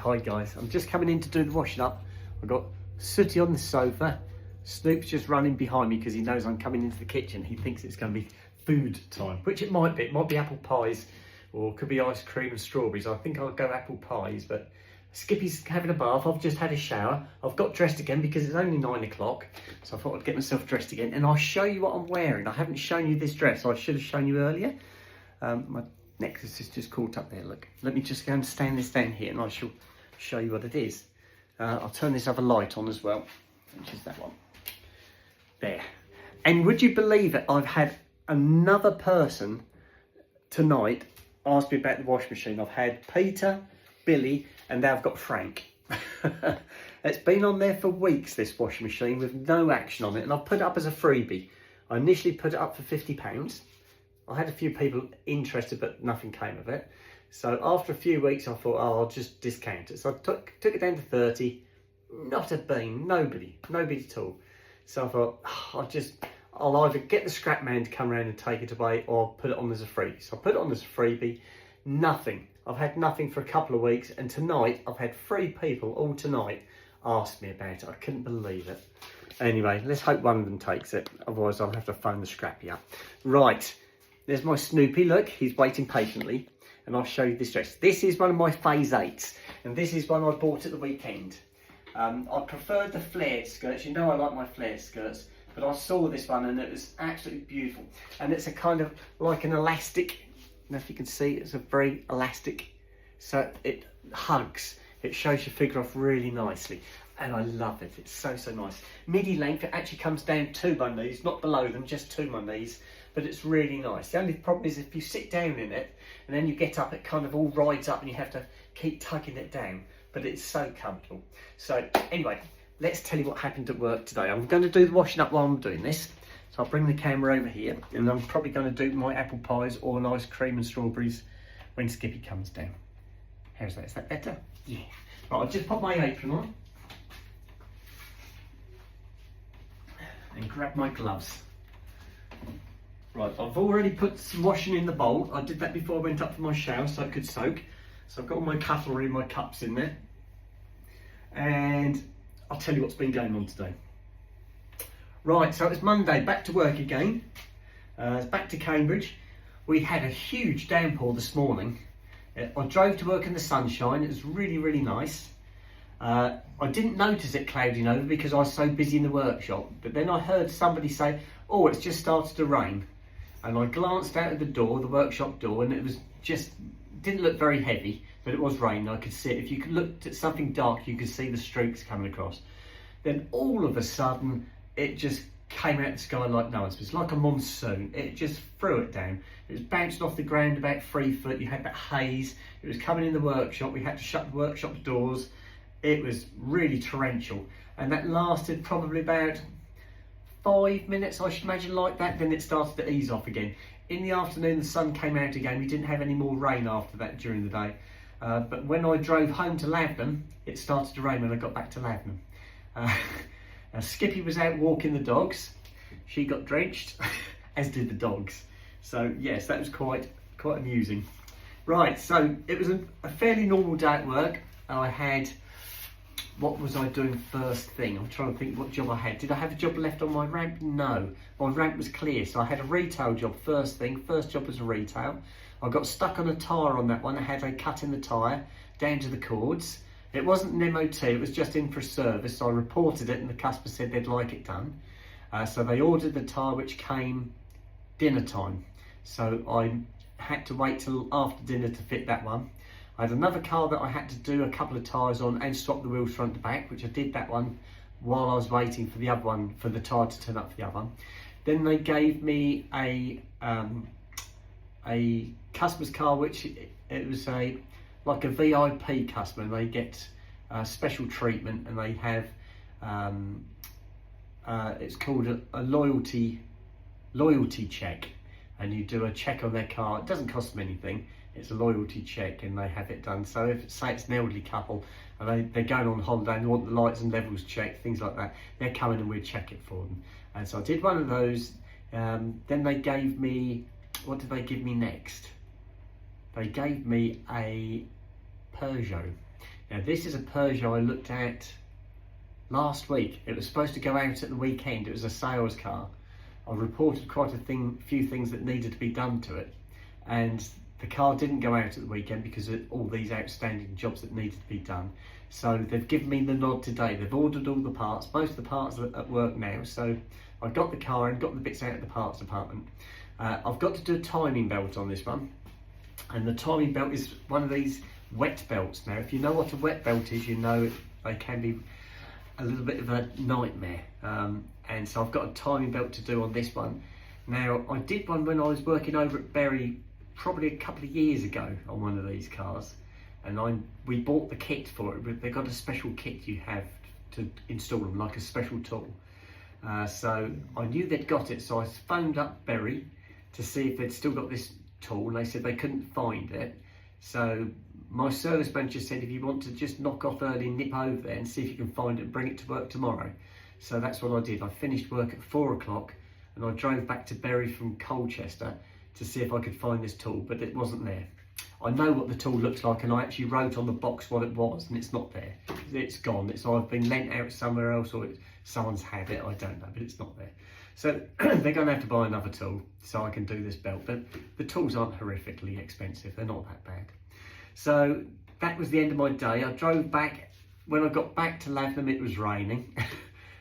hi guys. I'm just coming in to do the washing up. I've got Sooty on the sofa. Snoop's just running behind me because he knows I'm coming into the kitchen. He thinks it's going to be food time, which it might be. It might be apple pies or could be ice cream and strawberries. I think I'll go apple pies, but Skippy's having a bath. I've just had a shower. I've got dressed again because it's only 9 o'clock. So I thought I'd get myself dressed again and I'll show you what I'm wearing. I haven't shown you this dress. I should have shown you earlier. My necklace is just caught up there, look. Let me just go and stand this down here and I shall show you what it is. I'll turn this other light on as well, which is that one. There. And would you believe it, I've had another person tonight ask me about the washing machine. I've had Peter, Billy, and now I've got Frank. It's been on there for weeks, this washing machine, with no action on it, and I've put it up as a freebie. I initially put it up for £50. I had a few people interested, but nothing came of it. So after a few weeks, I thought, oh, I'll just discount it. So I took it down to 30. Not a bean, nobody at all. So I thought, I'll either get the scrap man to come around and take it away or put it on as a freebie. So I put it on as a freebie, nothing. I've had nothing for a couple of weeks, and tonight I've had 3 people all tonight ask me about it. I couldn't believe it. Anyway, let's hope one of them takes it. Otherwise I'll have to phone the scrappy up. Right. There's my Snoopy, look, he's waiting patiently, and I'll show you this dress. This is one of my Phase 8s, and this is one I bought at the weekend. I preferred the flared skirts. You know I like my flared skirts, but I saw this one and it was absolutely beautiful. And it's a kind of like an elastic, I don't know if you can see, it's a very elastic, so it hugs. It shows your figure off really nicely. And I love it, it's so nice. Midi length, it actually comes down to my knees, not below them, just to my knees. But it's really nice. The only problem is if you sit down in it and then you get up, it kind of all rides up and you have to keep tugging it down. But it's so comfortable. So anyway, let's tell you what happened at work today. I'm going to do the washing up while I'm doing this. So I'll bring the camera over here and I'm probably going to do my apple pies or an ice cream and strawberries when Skippy comes down. How's that? Is that better? Yeah. Right, I'll just pop my apron on and grab my gloves. Right, I've already put some washing in the bowl. I did that before I went up for my shower so I could soak. So I've got all my cutlery, my cups in there. And I'll tell you what's been going on today. Right, so it's Monday, back to work again. It's back to Cambridge. We had a huge downpour this morning. I drove to work in the sunshine. It was really nice. I didn't notice it clouding over because I was so busy in the workshop. But then I heard somebody say, oh, it's just started to rain. And I glanced out of the door, the workshop door, and it was just, didn't look very heavy, but it was raining. I could see it. If you could look at something dark, you could see the streaks coming across. Then all of a sudden, it just came out of the sky like no one's. It's like a monsoon. It just threw it down. It was bouncing off the ground about 3 foot. You had that haze. It was coming in the workshop. We had to shut the workshop doors. It was really torrential. And that lasted probably about 5 minutes, I should imagine, like that. Then it started to ease off again. In the afternoon, the sun came out again. We didn't have any more rain after that during the day. But when I drove home to Lavnham, it started to rain when I got back to Lavnham. Skippy was out walking the dogs. She got drenched, as did the dogs. So yes, that was quite amusing. Right, so it was a fairly normal day at work. I had, what was I doing first thing? I'm trying to think what job I had. Did I have a job left on my ramp? No, my ramp was clear. So I had a retail job first thing. First job was a retail. I got stuck on a tyre on that one. I had a cut in the tyre down to the cords. It wasn't an MOT, it was just in for a service. So I reported it and the customer said they'd like it done. So they ordered the tyre, which came dinner time. So I had to wait till after dinner to fit that one. I had another car that I had to do a couple of tyres on and swap the wheels front to back, which I did that one while I was waiting for the other one, for the tyre to turn up for the other one. Then they gave me a customer's car, which it was like a VIP customer. They get special treatment and they have, it's called a loyalty check. And you do a check on their car. It doesn't cost them anything. It's a loyalty check and they have it done. So if say it's an elderly couple and they're going on holiday and they want the lights and levels checked, things like that, they're coming and we'll check it for them. And so I did one of those. Then they gave me, what did they give me next? They gave me a Peugeot. Now this is a Peugeot I looked at last week. It was supposed to go out at the weekend. It was a sales car. I reported quite a few things that needed to be done to it, and the car didn't go out at the weekend because of all these outstanding jobs that needed to be done. So they've given me the nod today. They've ordered all the parts. Most of the parts are at work now. So I got the car and got the bits out of the parts department. I've got to do a timing belt on this one. And the timing belt is one of these wet belts. Now, if you know what a wet belt is, you know they can be a little bit of a nightmare. And so I've got a timing belt to do on this one. Now, I did one when I was working over at Bury probably a couple of years ago on one of these cars, and we bought the kit for it. They've got a special kit you have to install them, like a special tool. So I knew they'd got it, so I phoned up Bury to see if they'd still got this tool, and they said they couldn't find it. So my service manager said, if you want to just knock off early and nip over there and see if you can find it and bring it to work tomorrow. So that's what I did. I finished work at 4 o'clock and I drove back to Bury from Colchester to see if I could find this tool, but it wasn't there. I know what the tool looks like, and I actually wrote on the box what it was, and it's not there. It's gone. It's either been lent out somewhere else or someone's had it. I don't know, but it's not there. So they're going to have to buy another tool so I can do this belt. But the tools aren't horrifically expensive. They're not that bad. So that was the end of my day. I drove back. When I got back to Lavenham, it was raining.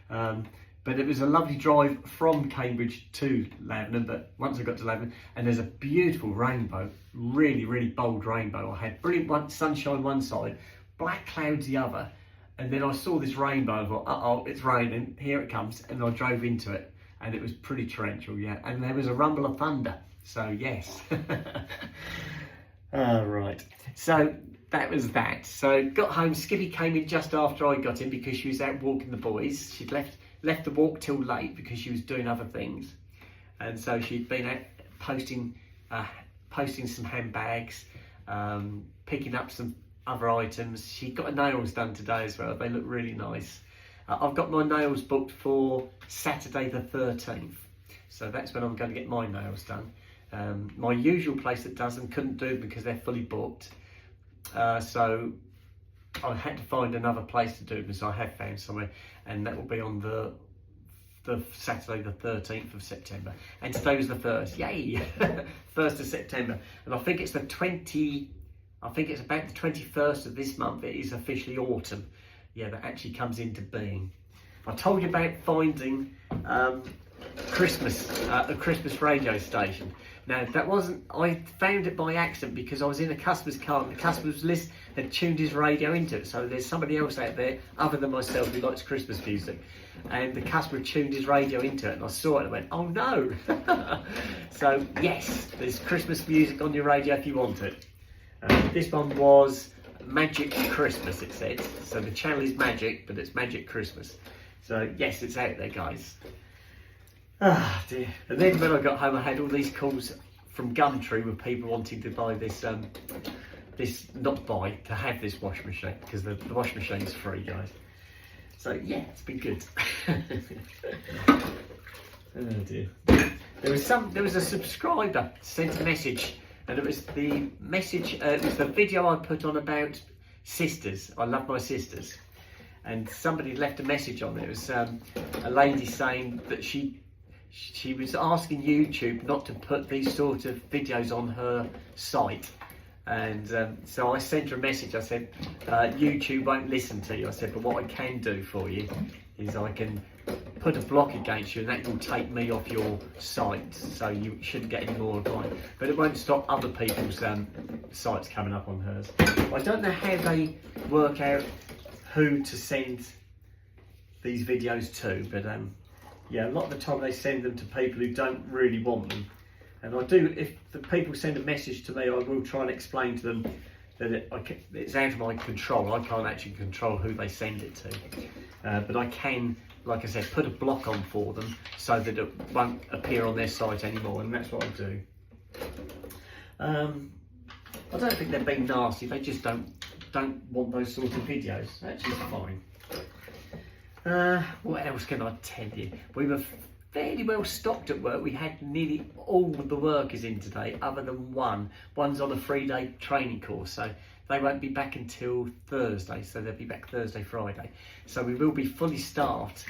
But it was a lovely drive from Cambridge to Lavenham. But once I got to Lavenham, and there's a beautiful rainbow, really, really bold rainbow. I had brilliant sunshine one side, black clouds the other. And then I saw this rainbow. I thought, uh-oh, it's raining. Here it comes. And I drove into it. And it was pretty torrential, yeah. And there was a rumble of thunder. So, yes. Right. So, that was that. So, got home. Skippy came in just after I got in because she was out walking the boys. She'd left the walk till late because she was doing other things. And so, she'd been out posting some handbags, picking up some other items. She got her nails done today as well. They look really nice. I've got my nails booked for Saturday the 13th. So that's when I'm going to get my nails done. My usual place that does them couldn't do because they're fully booked. So I had to find another place to do them. So I have found somewhere, and that will be on the Saturday the 13th of September. And today was the 1st. Yay! 1st of September. And I think it's about the 21st of this month. It is officially autumn. Yeah, that actually comes into being. I told you about finding a Christmas radio station. Now, that wasn't, I found it by accident because I was in a customer's car and the customer's list had tuned his radio into it. So there's somebody else out there other than myself who likes Christmas music. And the customer tuned his radio into it, and I saw it and I went, oh no. So yes, there's Christmas music on your radio if you want it. This one was Magic Christmas, it said. So the channel is Magic, but it's Magic Christmas. So yes, it's out there, guys. Ah dear. And then when I got home, I had all these calls from Gumtree with people wanting to buy this, to have this washing machine, because the washing machine is free, guys. So yeah, it's been good. Oh dear. There was a subscriber sent a message. And it was the message, it was the video I put on about sisters. I love my sisters. And somebody left a message on there. It was a lady saying that she was asking YouTube not to put these sort of videos on her site. And so I sent her a message. I said, YouTube won't listen to you. I said, but what I can do for you is I can put a block against you, and that will take me off your site, so you shouldn't get any more of mine. But it won't stop other people's sites coming up on hers. I don't know how they work out who to send these videos to, but yeah, a lot of the time they send them to people who don't really want them. And I do, if the people send a message to me, I will try and explain to them that it's out of my control. I can't actually control who they send it to. But I can, like I said, put a block on for them so that it won't appear on their site anymore, and that's what I do. I don't think they're being nasty, they just don't want those sorts of videos. That's just fine. What else can I tell you? We were fairly well stocked at work. We had nearly all of the workers in today, other than one. One's on a 3-day training course, so they won't be back until Thursday, so they'll be back Thursday, Friday. So we will be fully staffed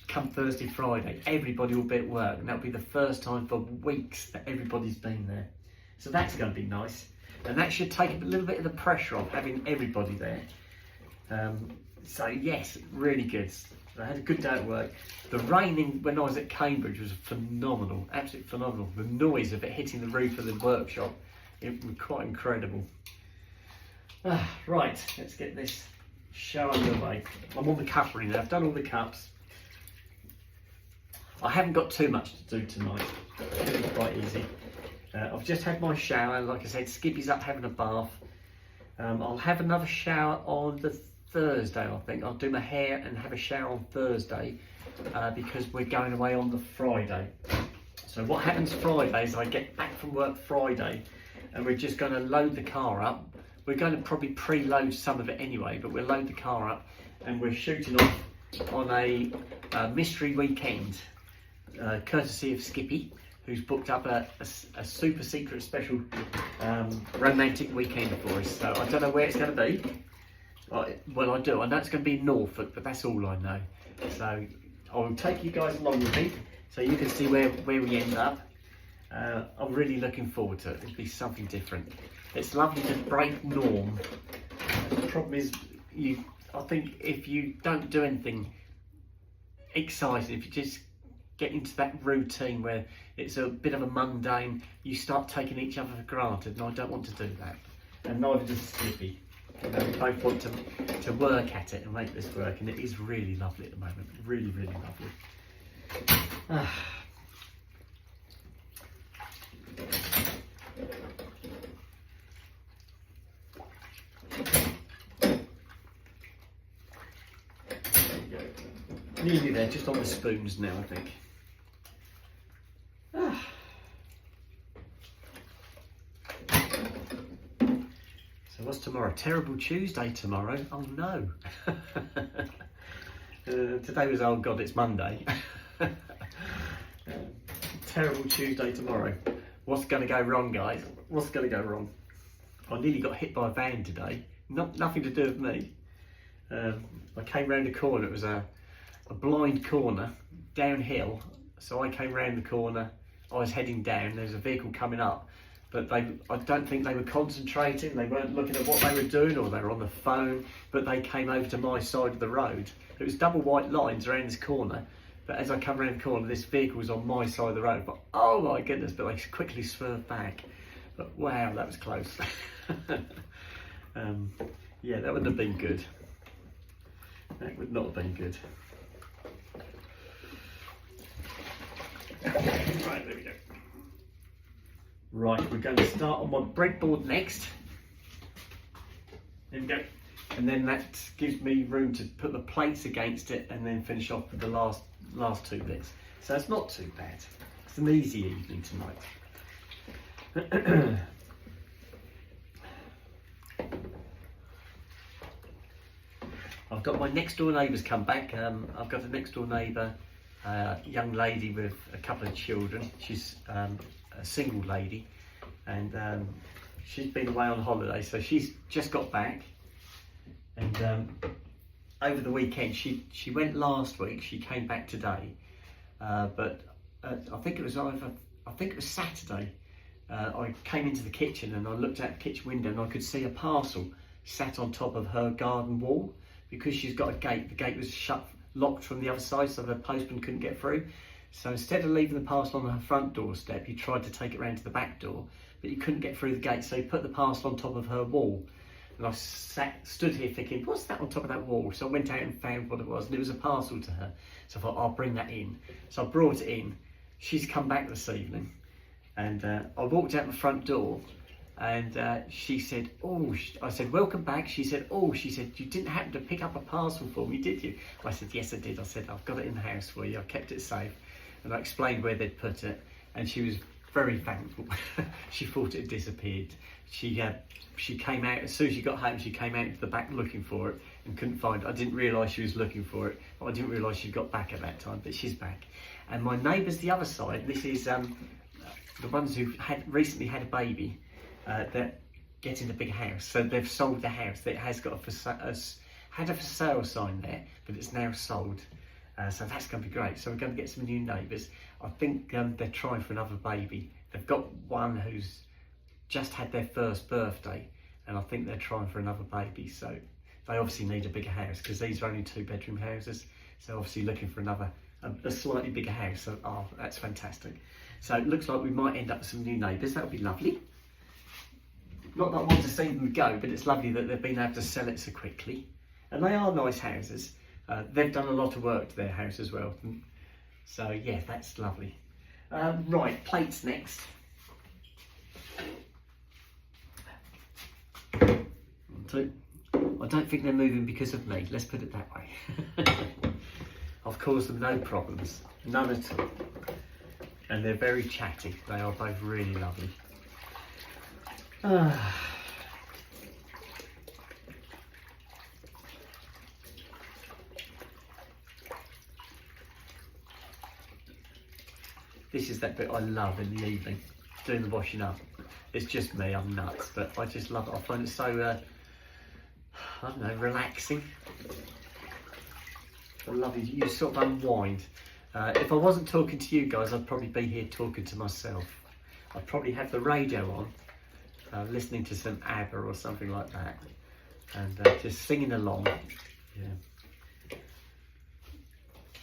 come Thursday, Friday. Everybody will be at work, and that'll be the first time for weeks that everybody's been there. So that's going to be nice, and that should take a little bit of the pressure off having everybody there. So yes, really good. I had a good day at work. The raining when I was at Cambridge was phenomenal, absolutely phenomenal. The noise of it hitting the roof of the workshop, it was quite incredible. Right, let's get this show underway. I'm on the cutlery now. I've done all the cups. I haven't got too much to do tonight. It'll be quite easy. I've just had my shower. Like I said, Skippy's up having a bath. I'll have another shower on the Thursday, I think. I'll do my hair and have a shower on Thursday because we're going away on the Friday. So what happens Friday is I get back from work Friday and we're just going to load the car up. We're going to probably pre-load some of it anyway, but we'll load the car up and we're shooting off on a mystery weekend, courtesy of Skippy, who's booked up a super secret special romantic weekend for us. So I don't know where it's going to be. Well, I do. I know it's going to be in Norfolk, but that's all I know. So I'll take you guys along with me so you can see where we end up. I'm really looking forward to it. It'll be something different. It's lovely to break norm. The problem is, I think if you don't do anything exciting, if you just get into that routine where it's a bit of a mundane, you start taking each other for granted, and I don't want to do that. And neither does Skippy. We both want to work at it and make this work, and it is really lovely at the moment. Really, really lovely. Nearly there, just on the spoons now, I think. So what's tomorrow? Terrible Tuesday tomorrow. Oh no. Today was, oh God, it's Monday. Terrible Tuesday tomorrow. What's going to go wrong, guys? What's going to go wrong? I nearly got hit by a van today. Nothing to do with me. I came round the corner. It was a blind corner downhill, so I came round the corner. I was heading down. There was a vehicle coming up, but I don't think they were concentrating. They weren't looking at what they were doing, or they were on the phone, but they came over to my side of the road. It was double white lines around this corner, but as I come around the corner, this vehicle was on my side of the road. But oh my goodness, but they quickly swerved back. But wow, that was close. Yeah, that wouldn't have been good. That would not have been good. Right, there we go. Right, we're going to start on my breadboard next. There we go. And then that gives me room to put the plates against it and then finish off with the last two bits. So it's not too bad. It's an easy evening tonight. I've got my next door neighbours come back. I've got a next door neighbour, young lady with a couple of children. She's a single lady, and she's been away on holiday, so she's just got back. And over the weekend, she went last week. She came back today, but I think it was Saturday. I came into the kitchen and I looked out the kitchen window and I could see a parcel sat on top of her garden wall. Because she's got a gate, the gate was locked from the other side, so the postman couldn't get through. So instead of leaving the parcel on her front doorstep, he tried to take it round to the back door, but he couldn't get through the gate, so he put the parcel on top of her wall. And I stood here thinking, what's that on top of that wall? So I went out and found what it was, and it was a parcel to her. So I thought, I'll bring that in. So I brought it in. She's come back this evening, and I walked out the front door, and she said, oh, I said, welcome back. She said, you didn't happen to pick up a parcel for me, did you? I said, yes, I did. I said, I've got it in the house for you. I kept it safe. And I explained where they'd put it. And she was very thankful. She thought it had disappeared. She came out, as soon as she got home, she came out into the back looking for it and couldn't find it. I didn't realise she was looking for it. But I didn't realise she'd got back at that time, but she's back. And my neighbours the other side, this is the ones who had recently had a baby, that getting a big house. So they've sold the house. It has got had a for sale sign there, but it's now sold. So that's going to be great. So we're going to get some new neighbours. I think they're trying for another baby. They've got one who's just had their first birthday, and I think they're trying for another baby. So they obviously need a bigger house because these are only 2-bedroom houses. So obviously looking for a slightly bigger house. So, oh, that's fantastic. So it looks like we might end up with some new neighbours. That would be lovely. Not that I want to see them go, but it's lovely that they've been able to sell it so quickly. And they are nice houses. They've done a lot of work to their house as well. So yeah, that's lovely. Right, plates next. I don't think they're moving because of me, let's put it that way. I've caused them no problems, none at all. And they're very chatty, they are both really lovely. This is that bit I love in the evening, doing the washing up. It's just me, I'm nuts, but I just love it. I find it so, I don't know, relaxing. I love it, you sort of unwind. If I wasn't talking to you guys, I'd probably be here talking to myself. I'd probably have the radio on, listening to some ABBA or something like that, and just singing along. Yeah.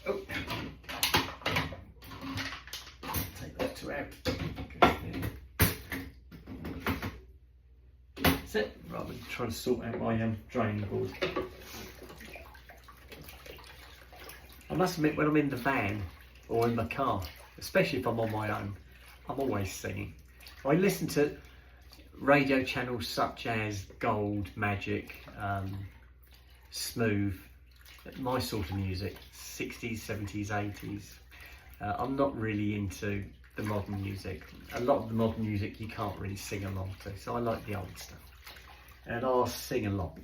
Oh. Take those two out. That's it. Rather than trying to sort out my draining board. I must admit, when I'm in the van or in the car, especially if I'm on my own, I'm always singing. I listen to radio channels such as Gold, Magic, Smooth, my sort of music, 60s, 70s, 80s. I'm not really into the modern music. A lot of the modern music you can't really sing along to, so I like the old stuff. And I'll sing along.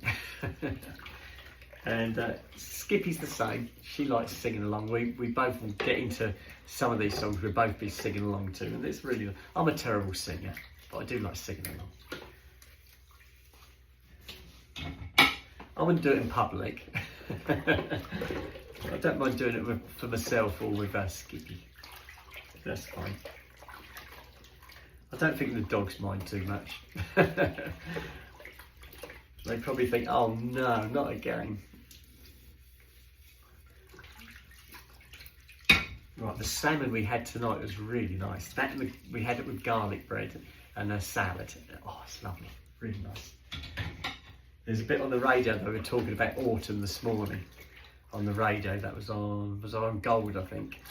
And Skippy's the same. She likes singing along. We both will get into some of these songs we'll both be singing along to. And it's really, I'm a terrible singer, but I do like singing along. I wouldn't do it in public. I don't mind doing it for myself or with Skippy. That's fine. I don't think the dogs mind too much. They probably think, oh no, not again. Right, the salmon we had tonight was really nice. We had it with garlic bread and a salad. Oh, it's lovely, really nice. There's a bit on the radio, they were talking about autumn this morning. On the radio, that was on Gold, I think.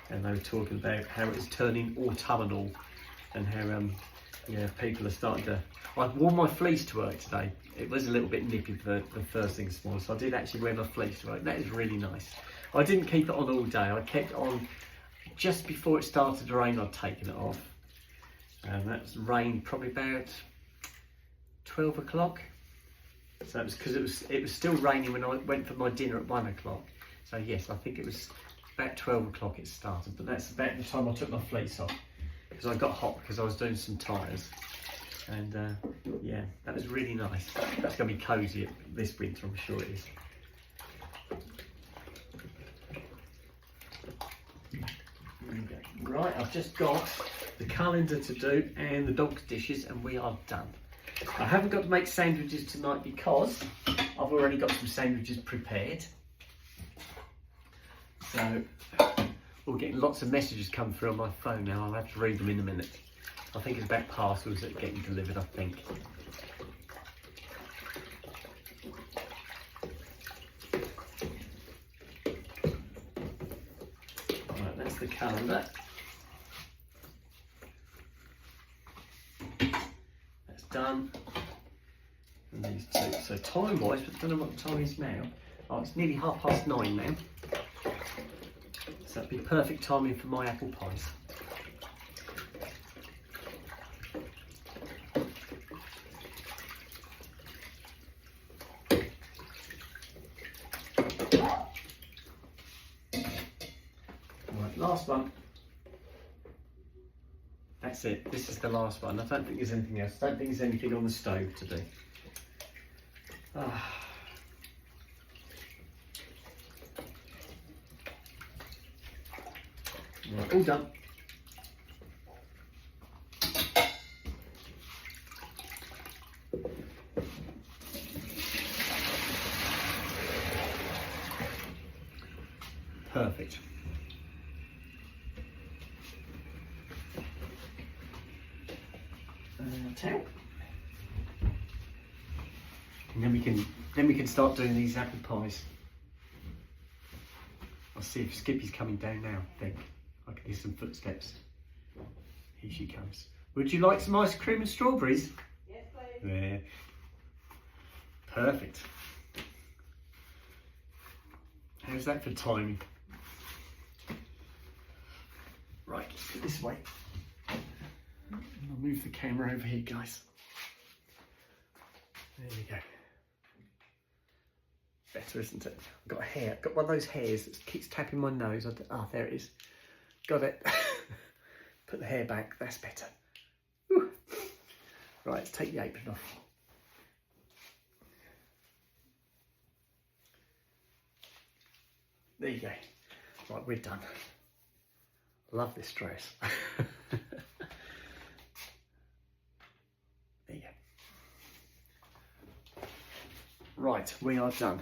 And they were talking about how it's turning autumnal and how, yeah, people are starting to... I wore my fleece to work today. It was a little bit nippy for the first thing this morning, so I did actually wear my fleece to work. That is really nice. I didn't keep it on all day. I kept it on just before it started to rain. I'd taken it off. And that's rained probably about 12 o'clock. So it was because it was still raining when I went for my dinner at 1 o'clock. So yes, I think it was about 12 o'clock it started, but that's about the time I took my fleece off because I got hot because I was doing some tyres. And yeah, that was really nice. That's going to be cosy this winter, I'm sure it is. Right, I've just got the calendar to do and the dog's dishes and we are done. I haven't got to make sandwiches tonight because I've already got some sandwiches prepared. So we're getting lots of messages come through on my phone now. I'll have to read them in a minute. I think it's about parcels that are getting delivered, I think. Right, that's the calendar. That's done. And these two. So time-wise, but I don't know what the time is now. Oh, it's nearly 9:30 now. So that'd be perfect timing for my apple pies. Right, last one. That's it. This is the last one. I don't think there's anything else. I don't think there's anything on the stove to do. Ah. Right, all done. Perfect. Towel. And then we can start doing these apple pies. I'll see if Skippy's coming down now. I think I can hear some footsteps. Here she comes. Would you like some ice cream and strawberries? Yes, please. There. Perfect. How's that for timing? Right, let's go this way. I'll move the camera over here, guys. There we go. Better, isn't it? I've got a hair. I've got one of those hairs that keeps tapping my nose. Oh, there it is. Got it. Put the hair back. That's better. Whew. Right, let's take the apron off. There you go. Right, we're done. Love this dress. There you go. Right, we are done.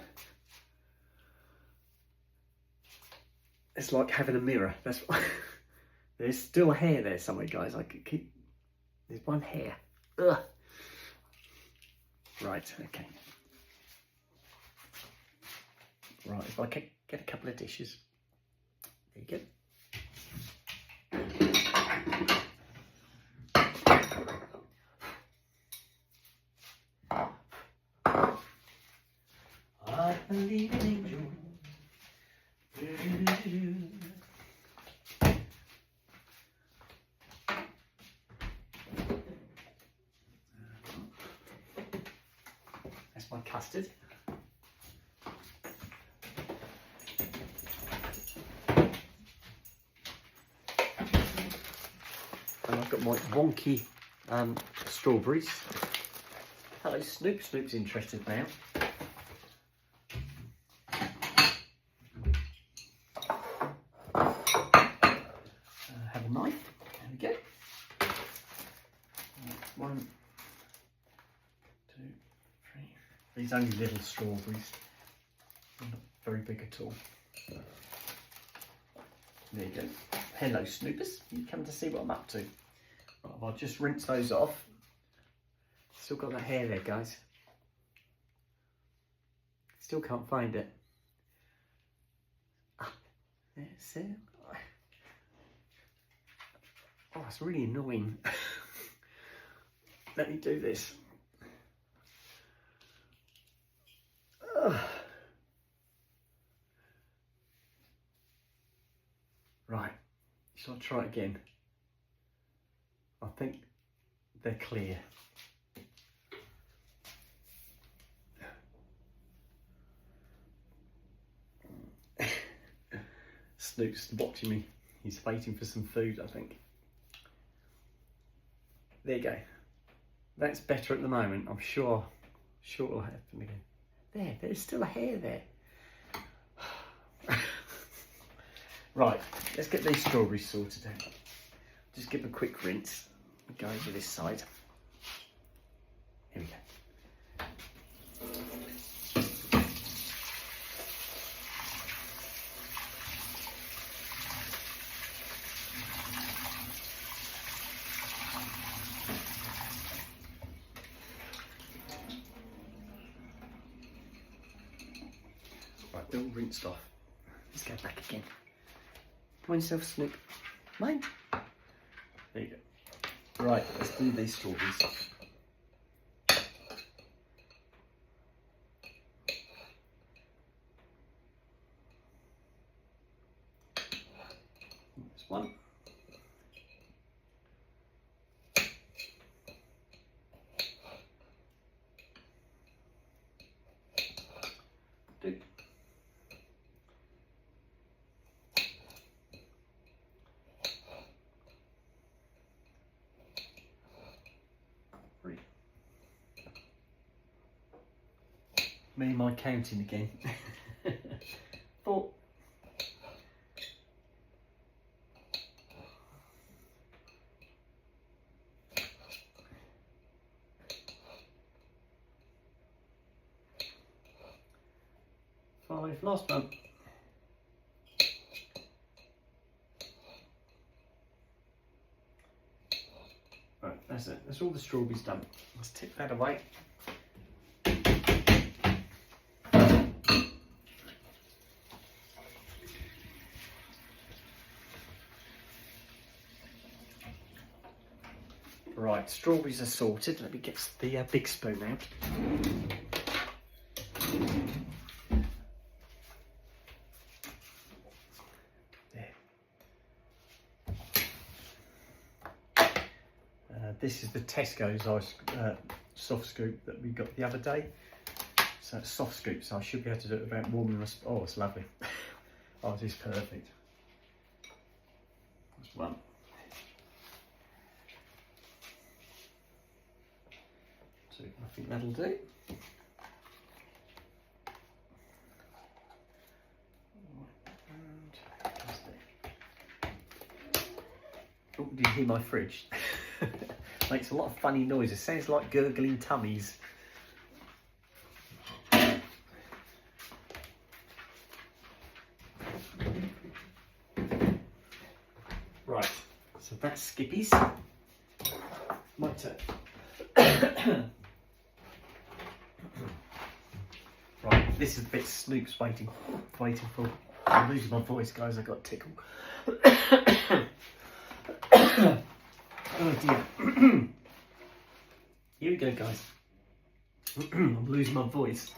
It's like having a mirror. That's what there's still a hair there somewhere, guys. I could keep. There's one hair. Ugh. Right. Okay. Right. If I can get a couple of dishes. There you go. I believe in angels. That's my custard. And I've got my wonky strawberries. Hello, Snoop. Snoop's interested now. Have a knife. There we go. One, two, three. These only little strawberries. They're not very big at all. There you go. Hello, Snoopers. You come to see what I'm up to. Right, I'll just rinse those off. Still got that hair there, guys. Still can't find it. Ah, there's it. Oh, it's really annoying. Let me do this. Ugh. Right, shall I try it again? I think they're clear. Snoop's watching me. He's waiting for some food, I think. There you go. That's better at the moment. I'm sure it'll happen again. There's still a hair there. Right, let's get these strawberries sorted out. Just give a quick rinse and go over this side. Here we go. Right, they're all rinsed off. Let's go back again. Come on yourself, Snoop. Mine. There you go. Right, let's do these strawberries. There's one. Two. Me and my counting again. 4. 5. Last one. Right, that's it. That's all the strawberries done. Let's tip that away. Right, strawberries are sorted. Let me get the big spoon out. There. This is the Tesco's soft scoop that we got the other day. So it's soft scoop, so I should be able to do it without warming. Oh, it's lovely. Oh, it is perfect. That's one. 2. I think that'll do. Oh, did you hear my fridge? Makes a lot of funny noises. Sounds like gurgling tummies. Right, so that's Skippy's. My turn. Right, this is the bit Snoop's waiting for. I'm losing my voice, guys. I got tickled. Oh dear. Here we go, guys. I'm losing my voice.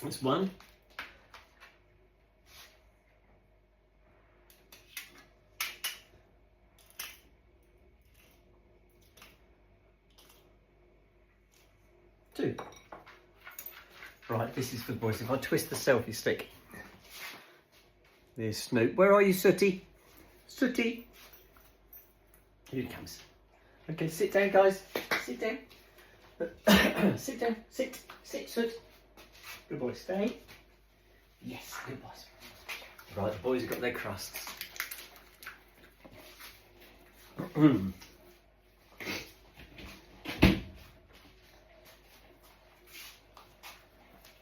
That's 1. 2. Right, this is for the boys. If I twist the selfie stick. There's Snoop. Where are you, Sooty? Sooty. Here he comes. Okay, sit down, guys. Sit down. Sit down. Sit, Soot. Good boy, stay. Yes, good boys. Right, the boys have got their crusts.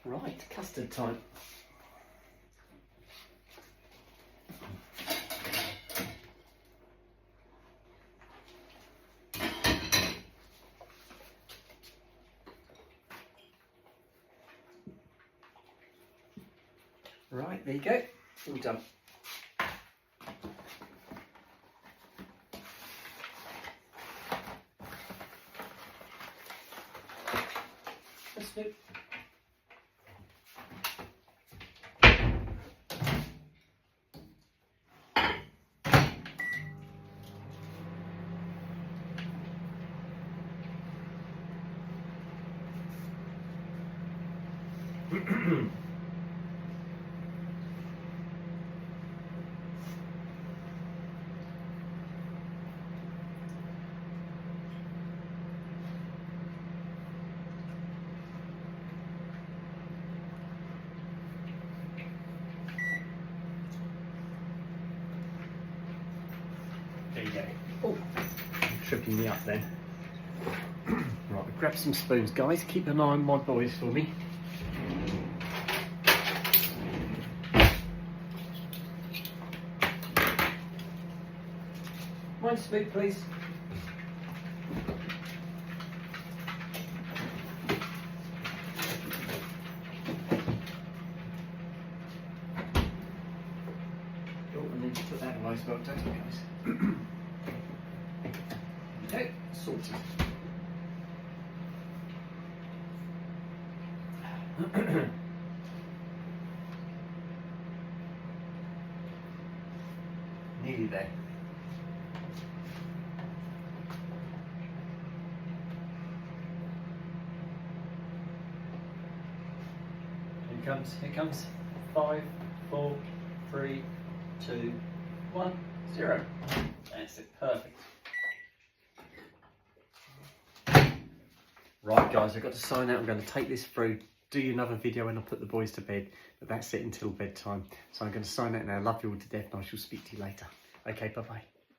Right, custard time. Right, there you go. All done. Let's do. There you go. Oh, tripping me up then. Right, grab some spoons, guys. Keep an eye on my boys for me. One spoon, please. Oh, and then just put that away as well, don't you, guys? Okay, sorted. Nearly there. Here comes 5, 4, 3, 2, 1, 0. That's it, perfect. Right guys, I've got to sign out. I'm going to take this through, do another video when I put the boys to bed, but that's it until bedtime. So I'm going to sign out now. Love you all to death and I shall speak to you later. Okay, bye-bye.